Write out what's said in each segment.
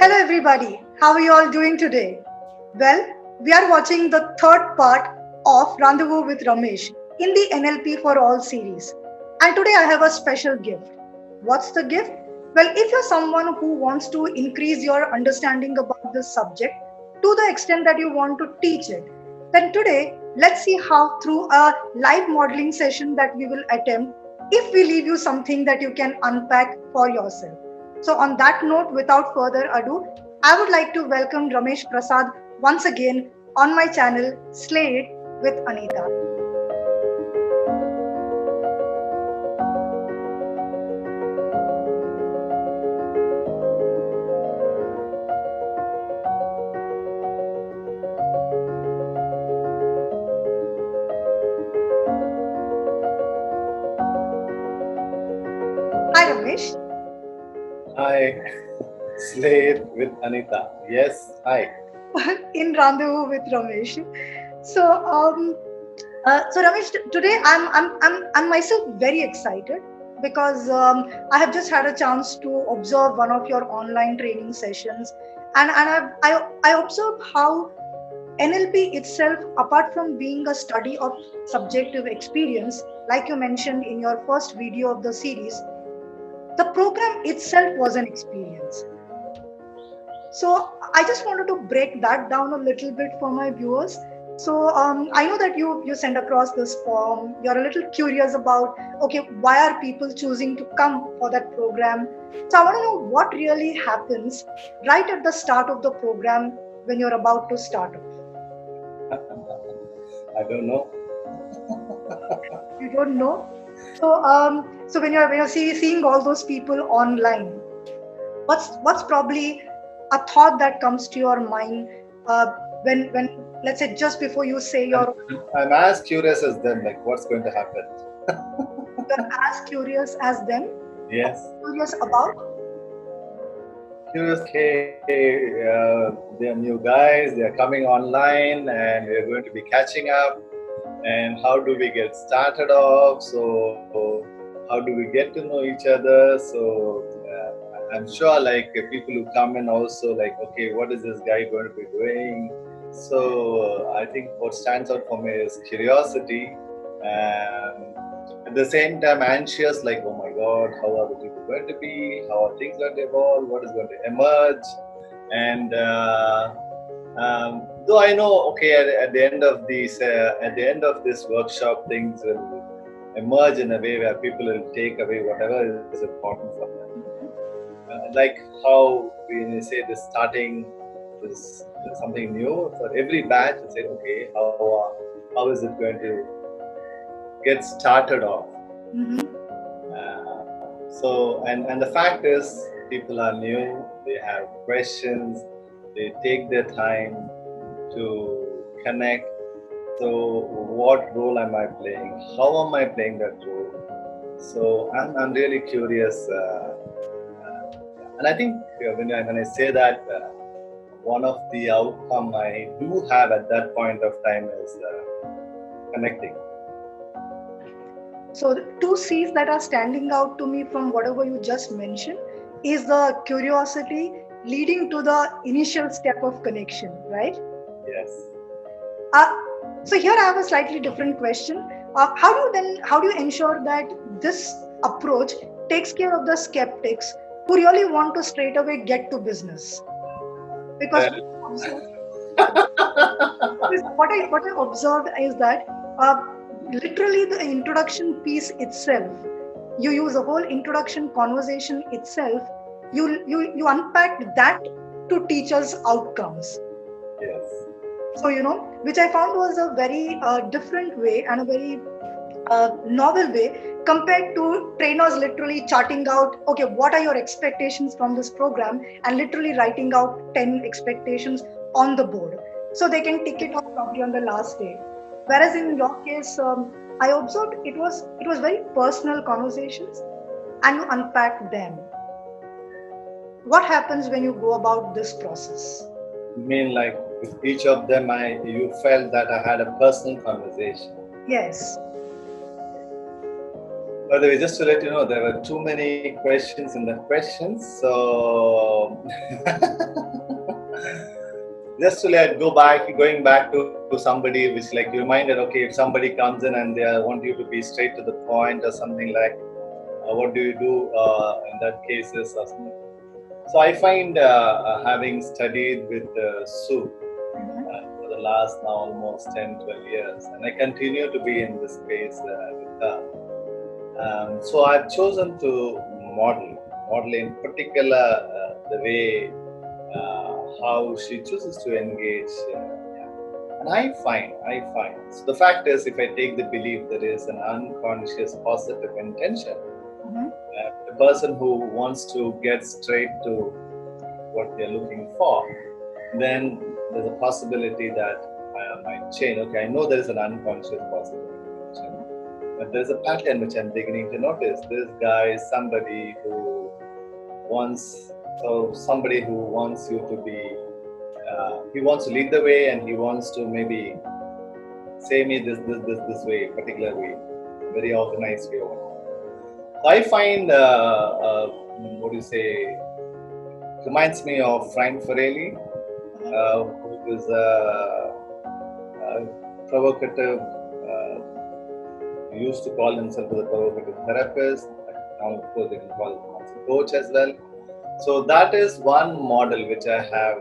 Hello, everybody. How are you all doing today? Well, we are watching the third part of Rendezvous with Ramesh in the NLP for All series. And today I have a special gift. What's the gift? Well, if you're someone who wants to increase your understanding about this subject to the extent that you want to teach it, then today let's see how, through a live modeling session that we will attempt, if we leave you something that you can unpack for yourself. So, on that note, without further ado, I would like to welcome Ramesh Prasad once again on my channel Slay It with Anita. Hi, Ramesh. Hi, Slade with Anita. Yes, hi. In Rendezvous with Ramesh. So, so Ramesh, today I'm myself very excited because I have just had a chance to observe one of your online training sessions, and I observed how NLP itself, apart from being a study of subjective experience, like you mentioned in your first video of the series, the program itself was an experience. So I just wanted to break that down a little bit for my viewers. So I know that you send across this form. You're a little curious about, okay, why are people choosing to come for that program? So I want to know what really happens right at the start of the program when you're about to start off. I don't know. You don't know. So when you're seeing all those people online, what's probably a thought that comes to your mind uh, when let's say just before you say I'm, you're I'm as curious as them, like what's going to happen. as curious as them, Yes. curious about. Curious, okay, they're new guys, they're coming online and we're going to be catching up. And how do we get started off? So, how do we get to know each other? So, I'm sure like people who come in also like, okay, what is this guy going to be doing? So, I think what stands out for me is curiosity and at the same time anxious, like, oh my God, how are the people going to be? How are things going to evolve? What is going to emerge? And though I know, okay, at the end of this workshop, things will emerge in a way where people will take away whatever is important for them. Like how we say this starting is something new for every batch. You say, okay, how is it going to get started off? Mm-hmm. And the fact is, people are new. They have questions. They take their time to connect. So, what role am I playing? How am I playing that role? So, I'm really curious, and I think when I say that, one of the outcome I do have at that point of time is connecting. So the two C's that are standing out to me from whatever you just mentioned is the curiosity leading to the initial step of connection, right? Yes. Uh, so here I have a slightly different question. How do you ensure that this approach takes care of the skeptics who really want to straight away get to business? Because what I observed is that literally the introduction piece itself, you use a whole introduction conversation itself. You unpack that to teach us outcomes. Yes. So which I found was a very different way and a very novel way compared to trainers literally charting out, okay, what are your expectations from this program, and literally writing out 10 expectations on the board so they can tick it off probably on the last day. Whereas in your case, I observed it was very personal conversations, and you unpack them. What happens when you go about this process? You mean like with each of them, you felt that I had a personal conversation? Yes. By the way, just to let you know, there were too many questions in the questions. So just to let go back, going back to somebody which like you reminded, okay, if somebody comes in and they want you to be straight to the point or something like, what do you do in that cases or something. So I find having studied with Sue for the last now almost 10, 12 years, and I continue to be in this space with her. So I've chosen to model in particular the way how she chooses to engage. And I find. So the fact is, if I take the belief there is an unconscious positive intention, the person who wants to get straight to what they're looking for, then there's a possibility that I might change. Okay, I know there is an unconscious positive intention, but there's a pattern which I'm beginning to notice. This guy is somebody who wants, so somebody who wants you to be, he wants to lead the way, and he wants to maybe say me this way, particular way, very organized way. So I find, what do you say, reminds me of Frank Farelli, who is a provocative, used to call himself as a provocative therapist. Now, of course, they can call him as a coach as well. So that is one model which I have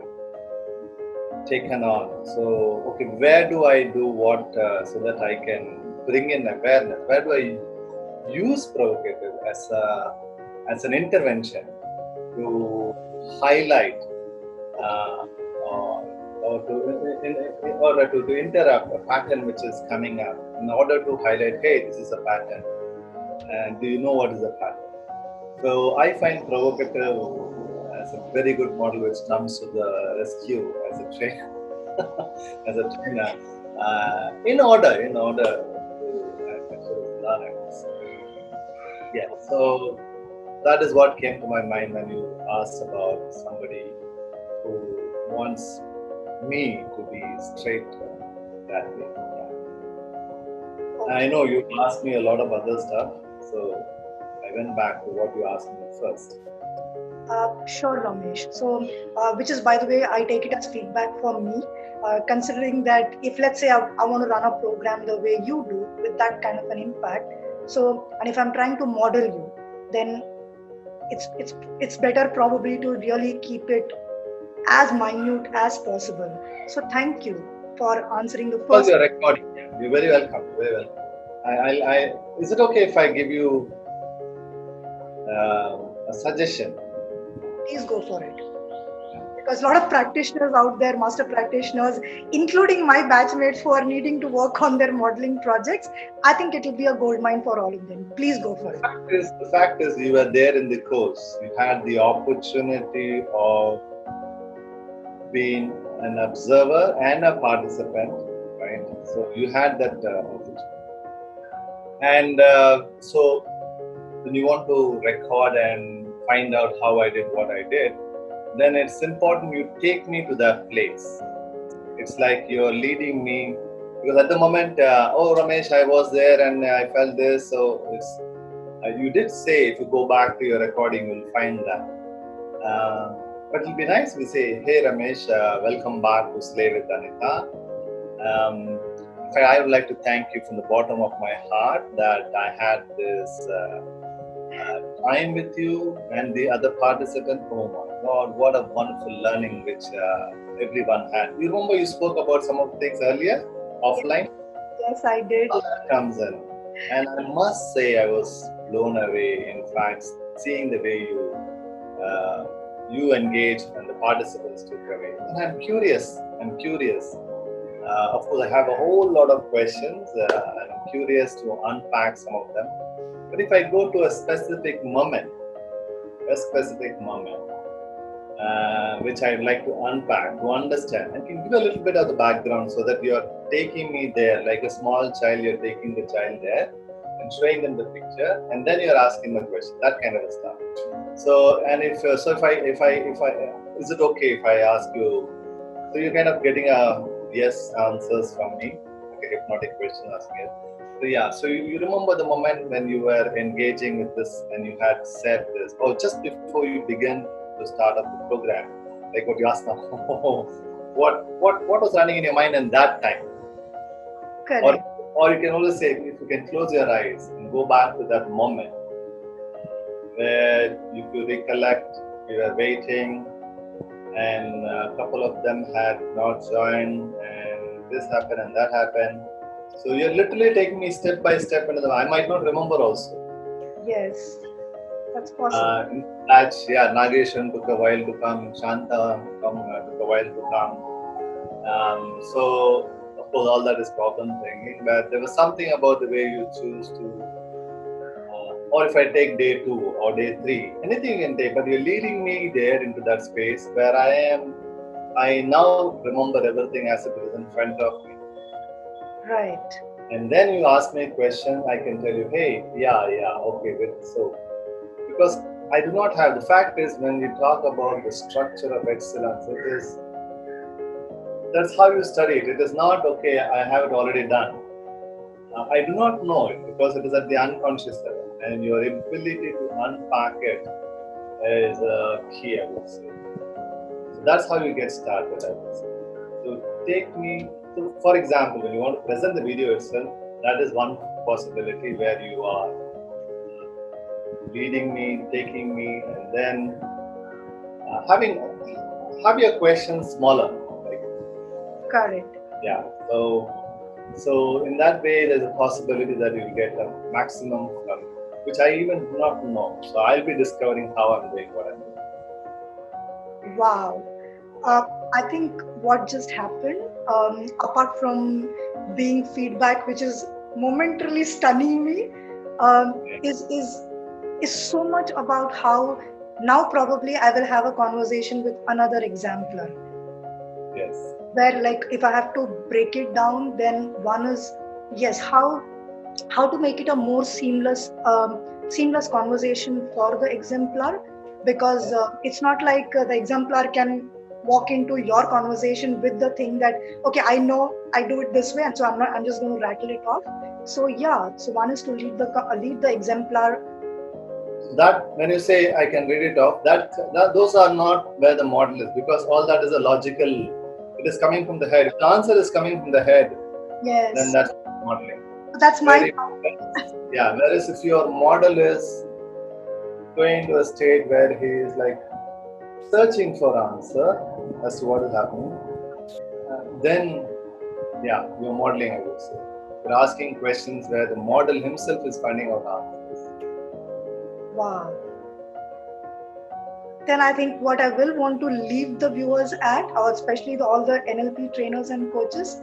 taken on. So, okay, where do I do what so that I can bring in awareness? Where do I use provocative as an intervention to highlight or to interrupt a pattern which is coming up, in order to highlight, hey, this is a pattern, and do you know what is a pattern? So I find provocative as a very good model which comes to the rescue as a trainer, as a trainer, in order to learn. Yeah, so that is what came to my mind when you asked about somebody who wants me to be straight that way. Yeah. I know you asked me a lot of other stuff, so I went back to what you asked me first. Sure, Ramesh. So, which is, by the way, I take it as feedback for me, considering that if, let's say, I want to run a program the way you do with that kind of an impact. So, and if I'm trying to model you, then it's better probably to really keep it as minute as possible. So, thank you for answering the Because first. you're recording, you're very welcome. Very welcome. Is it okay if I give you a suggestion? Please go for it. Because a lot of practitioners out there, master practitioners, including my batchmates who are needing to work on their modeling projects, I think it will be a gold mine for all of them. Please go for it. The fact is, you were there in the course. You had the opportunity of being an observer and a participant, right? So you had that opportunity. And so when you want to record and find out how I did what I did, then it's important you take me to that place. It's like you're leading me, because at the moment, oh Ramesh, I was there and I felt this. So it's, you did say if you go back to your recording, you'll find that. But it'll be nice if we say, hey Ramesh, welcome back to Slay with Anita. In fact, I would like to thank you from the bottom of my heart that I had this time with you and the other participant. Oh my God, what a wonderful learning which everyone had. You remember you spoke about some of the things earlier, offline? Yes, I did. All that comes in. And I must say I was blown away, in fact, seeing the way you engage and the participants took away. And I'm curious. Of course, I have a whole lot of questions and I'm curious to unpack some of them. But if I go to a specific moment, which I'd like to unpack, to understand, and can give a little bit of the background so that you're taking me there, like a small child, you're taking the child there and showing them the picture, and then you're asking the question, that kind of stuff. So, and if is it okay if I ask you? So you're kind of getting a yes answers from me, like a hypnotic question asking it. So yeah, so you remember the moment when you were engaging with this and you had said this, or just before you began to start up the program, like what you asked now, what was running in your mind in that time. Correct. Or you can always say, if you can close your eyes and go back to that moment where, if you recollect, you were waiting and a couple of them had not joined and this happened and that happened. So you're literally taking me step by step into the, I might not remember also. Yes, that's possible. In batch, yeah, Nageshan took a while to come, Shanta took a while to come. So, of course, all that is problem thinking, but there was something about the way you choose to, or if I take day 2 or day 3, anything you can take, but you're leading me there into that space where I now remember everything as it is in front of me. Right. And then you ask me a question, I can tell you, hey, yeah, okay, good. So, because I do not have, the fact is, when we talk about the structure of excellence, it is, that's how you study it. It is not, okay, I have it already done. I do not know it because it is at the unconscious level, and your ability to unpack it is key, I would say. So that's how you get started, I would say. So take me, so for example, when you want to present the video itself, that is one possibility where you are leading me, taking me, and then have your questions smaller. Like, Correct. yeah. So in that way, there's a possibility that you'll get a maximum from, which I even do not know. So I'll be discovering how I'm doing what I'm doing. Wow. I think what just happened, apart from being feedback, which is momentarily stunning me, is so much about how now probably I will have a conversation with another exemplar. Yes. Where, like, if I have to break it down, then one is, yes, how to make it a more seamless conversation for the exemplar, because it's not like the exemplar can walk into your conversation with the thing that, okay, I know I do it this way, and so I'm just going to rattle it off. So yeah, so one is to lead the exemplar. That, when you say I can read it off, that those are not where the model is, because all that is a logical, it is coming from the head. If the answer is coming from the head, Yes, then that's modeling. that's my Yeah, whereas if your model is going to a state where he is like searching for answer as to what is happening, then yeah, you're modeling, I would say. You're asking questions where the model himself is finding out answers. Wow. Then I think what I will want to leave the viewers at, or especially all the NLP trainers and coaches,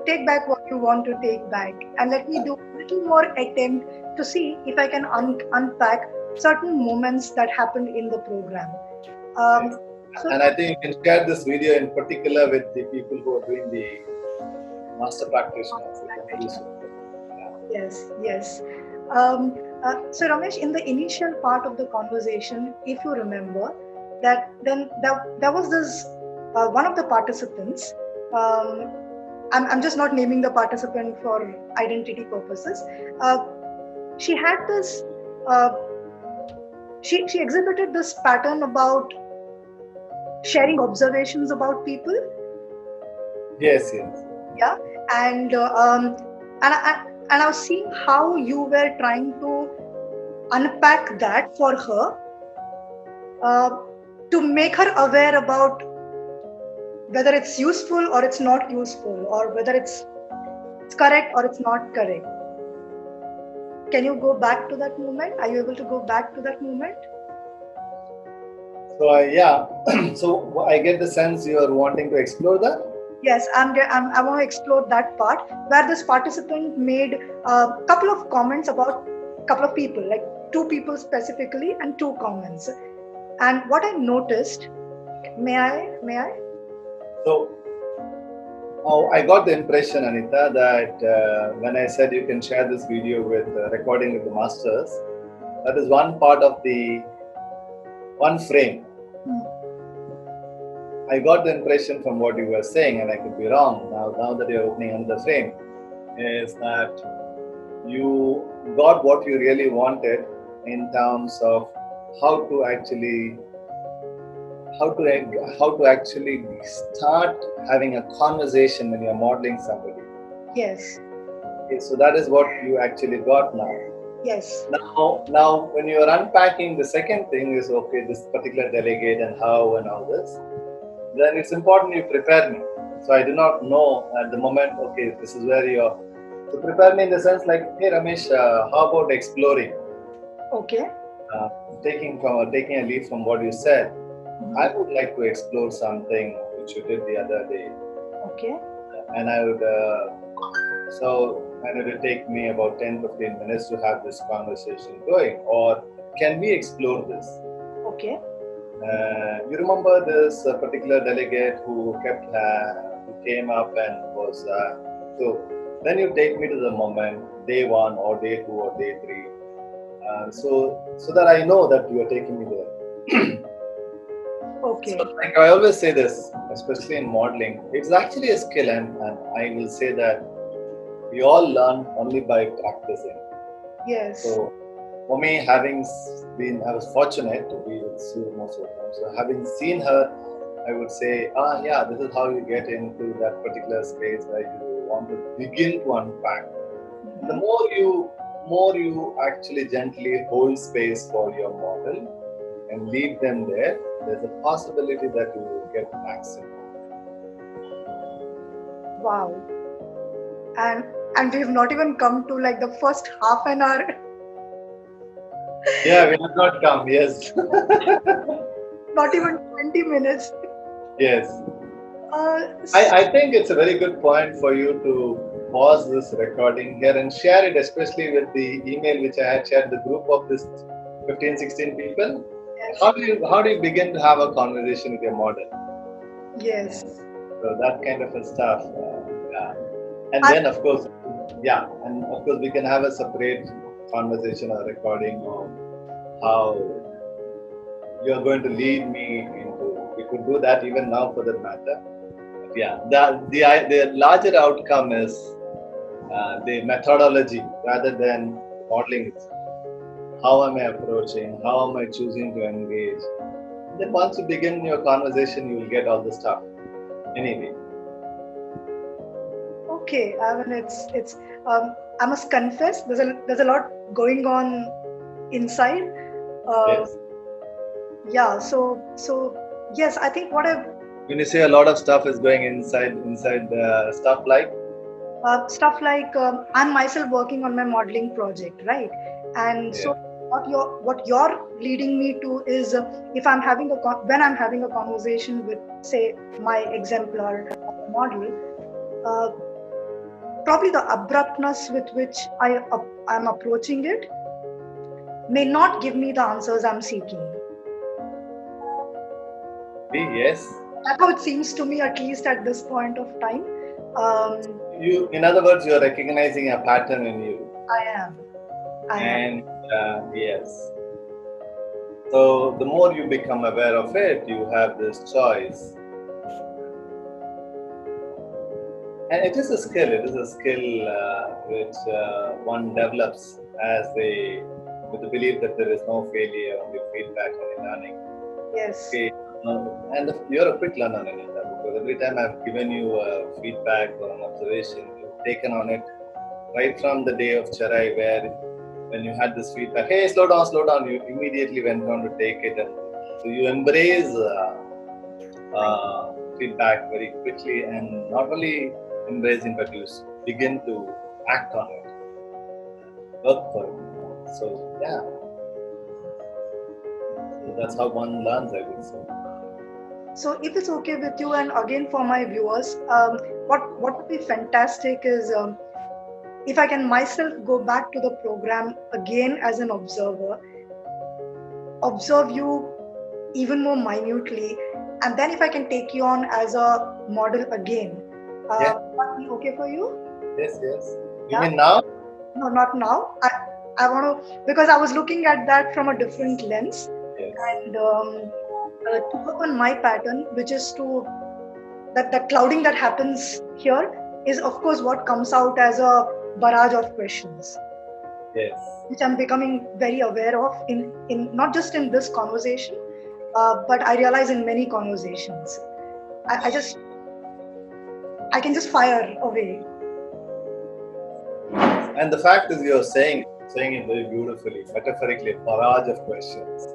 take back what you want to take back, and let me do a little more attempt to see if I can unpack certain moments that happened in the program. Yes. And I think you can share this video in particular with the people who are doing the master practitioners. Yes. So Ramesh, in the initial part of the conversation, if you remember, that then there was this one of the participants. I'm just not naming the participant for identity purposes. She had this. She exhibited this pattern about sharing observations about people. Yes. Yeah, and I was seeing how you were trying to unpack that for her, to make her aware about whether it's useful or it's not useful, or whether it's correct or it's not correct. Can you go back to that moment? Are you able to go back to that moment? So yeah, so I get the sense you are wanting to explore that. Yes, I want to explore that part where this participant made a couple of comments about a couple of people, like 2 people specifically, and 2 comments. And what I noticed, may I? So I got the impression, Anita, that when I said you can share this video with recording with the masters, that is one part of the one frame. I got the impression from what you were saying, and I could be wrong. Now that you're opening another frame, is that you got what you really wanted in terms of how how to actually start having a conversation when you're modeling somebody. Yes. Okay, so that is what you actually got now. Yes. Now, when you are unpacking, the second thing is, okay, this particular delegate and how and all this, then it's important you prepare me. So I do not know at the moment, okay, this is where you're. So prepare me in the sense like, hey Ramesh, how about exploring? Okay. Uh, taking a leaf from what you said, I would like to explore something which you did the other day, Okay. and I would. And it will take me about 10-15 minutes to have this conversation going. Or can we explore this? Okay. You remember this particular delegate who who came up and was. So then you take me to the moment, day one or day two or day three, so that I know that you are taking me there. Okay. So, like I always say this, especially in modeling, it's actually a skill, and I will say that we all learn only by practicing. Yes. So, for me, I was fortunate to be with Sue most of the time. So, having seen her, I would say, yeah, this is how you get into that particular space where you want to begin to unpack. And the more you actually gently hold space for your model and leave them there, there's a possibility that you will get maximum. Wow. And we've not even come to like the first half an hour. Yeah, we have not come. Yes. Not even 20 minutes. Yes. Uh, I think it's a very good point for you to pause this recording here and share it, especially with the email which I had shared, the group of this 15, 16 people. yes. How do you begin to have a conversation with your model? Yes. So that kind of a stuff. Yeah. And then of course, we can have a separate conversation or recording of how you're going to lead me into. We could do that even now for that matter. But yeah, the larger outcome is the methodology rather than modeling itself. How am I approaching? How am I choosing to engage? Then once you begin your conversation, you will get all the stuff. Anyway. Okay. I mean, it's. I must confess, there's a lot going on inside. Yes. Yeah. So yes, I think what I've. When you say a lot of stuff is going inside stuff like. Stuff like I'm myself working on my modeling project, right? And so what you're leading me to is if I'm having when I'm having a conversation with, say, my exemplar model, probably the abruptness with which I'm approaching it may not give me the answers I'm seeking. Yes. That's how it seems to me, at least at this point of time. In other words, you're recognizing a pattern in you. I am. Yes. So the more you become aware of it, you have this choice. And it is a skill. It is a skill which one develops with the belief that there is no failure, only feedback, only learning. Yes. Okay. And you're a quick learner, Anita, because every time I've given you feedback or an observation, you've taken on it right from the day of Charai, where when you had this feedback, hey, slow down, you immediately went on to take it. And so you embrace feedback very quickly, and not only embracing, but you begin to act on it, work for it. So, yeah. So that's how one learns, I would say. So if it's okay with you, and again for my viewers, what would be fantastic is if I can myself go back to the program again as an observer, observe you even more minutely, and then if I can take you on as a model again, would that be okay for you? Yes. You mean now? No, not now. I want to, because I was looking at that from a different lens. Yes. And to work on my pattern, which is to that the clouding that happens here is of course what comes out as a barrage of questions. Yes. Which I'm becoming very aware of in not just in this conversation, but I realize in many conversations, I can just fire away. And the fact is, you're saying it very beautifully, metaphorically, a barrage of questions.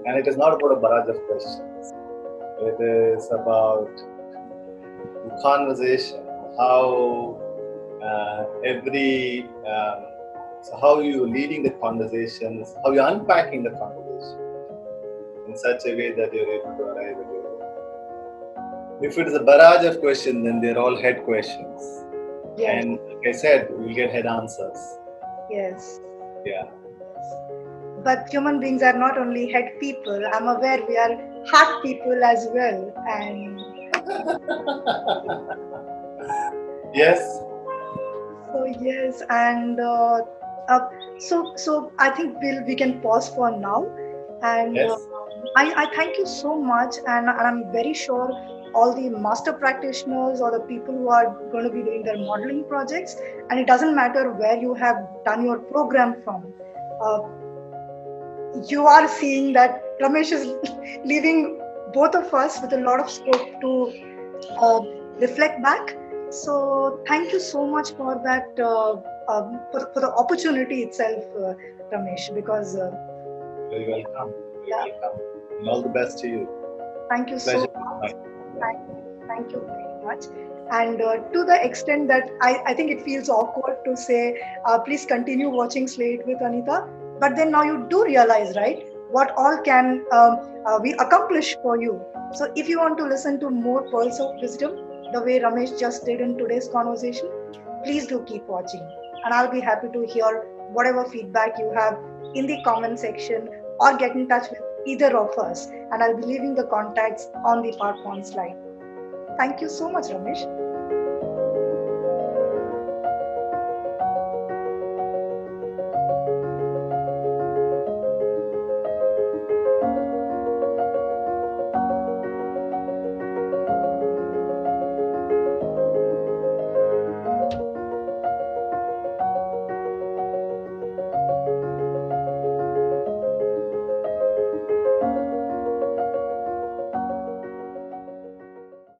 And it is not about a barrage of questions. It is about the conversation, how so how you're leading the conversations, how you're unpacking the conversation in such a way that you're able to arrive at your own. If it is a barrage of questions, then they're all head questions. Yes. And like I said, we'll get head answers. Yes. Yeah. But human beings are not only head people. I'm aware we are heart people as well. And Yes. so yes, and so I think we can pause for now. And Yes. I thank you so much, and I'm very sure all the master practitioners or the people who are going to be doing their modeling projects, and it doesn't matter where you have done your program from, you are seeing that Ramesh is leaving both of us with a lot of scope to reflect back. So thank you so much for that, for the opportunity itself, Ramesh, because Very welcome. yeah, Very welcome. And all the best to you. thank you so Pleasure. much. Thank you very much. And to the extent that I think it feels awkward to say, please continue watching Slate with Anita. But then now you do realize, right, what all can we accomplish for you. So if you want to listen to more pearls of wisdom, the way Ramesh just did in today's conversation, please do keep watching. And I'll be happy to hear whatever feedback you have in the comment section or get in touch with either of us. And I'll be leaving the contacts on the PowerPoint slide. Thank you so much, Ramesh.